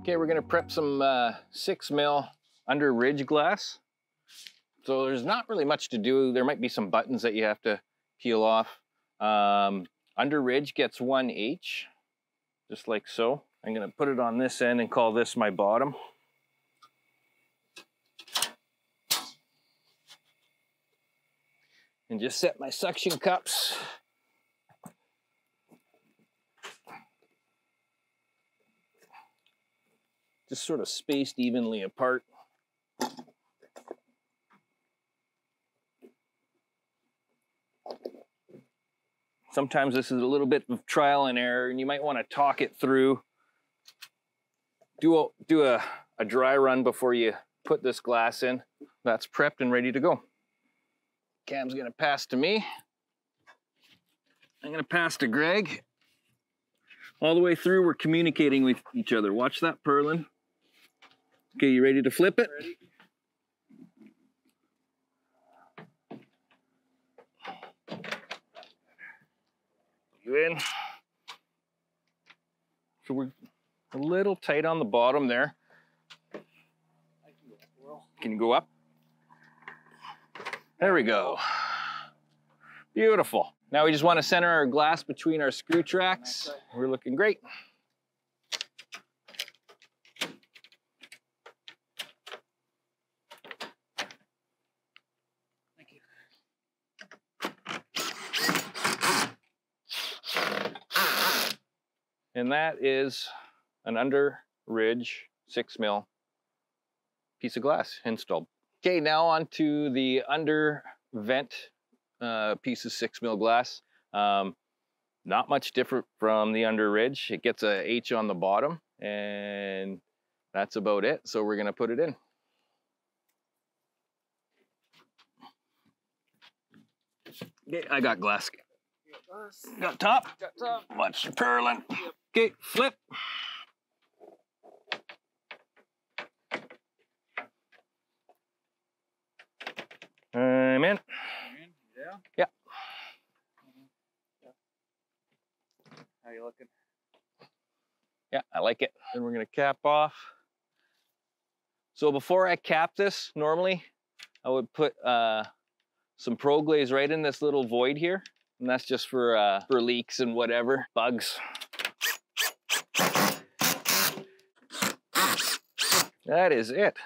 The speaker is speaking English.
Okay, we're gonna prep some 6mm under ridge glass. So there's not really much to do. There might be some buttons that you have to peel off. Under ridge gets 1H, just like so. I'm gonna put it on this end and call this my bottom. And just set my suction cups. Just sort of spaced evenly apart. Sometimes this is a little bit of trial and error, and you might want to talk it through. Do a dry run before you put this glass in. That's prepped and ready to go. Cam's gonna pass to me. I'm gonna pass to Greg. All the way through, we're communicating with each other. Watch that purlin. Okay, you ready to flip it? Ready. You in. So we're a little tight on the bottom there. Can you go up? There we go. Beautiful. Now we just want to center our glass between our screw tracks. We're looking great. Thank you. And that is an under ridge 6mm piece of glass installed. Okay, now on to the under vent piece of 6mm glass. Not much different from the under ridge. It gets a H on the bottom, and that's about it. So we're gonna put it in. Okay, I got glass. Got top. Got top. Watch the purlin. Yep. Okay, flip. I'm in. Yeah. Yeah. How you looking? Yeah, I like it. Then we're gonna cap off. So before I cap this, normally I would put some Pro Glaze right in this little void here, and that's just for leaks and whatever, bugs. That is it.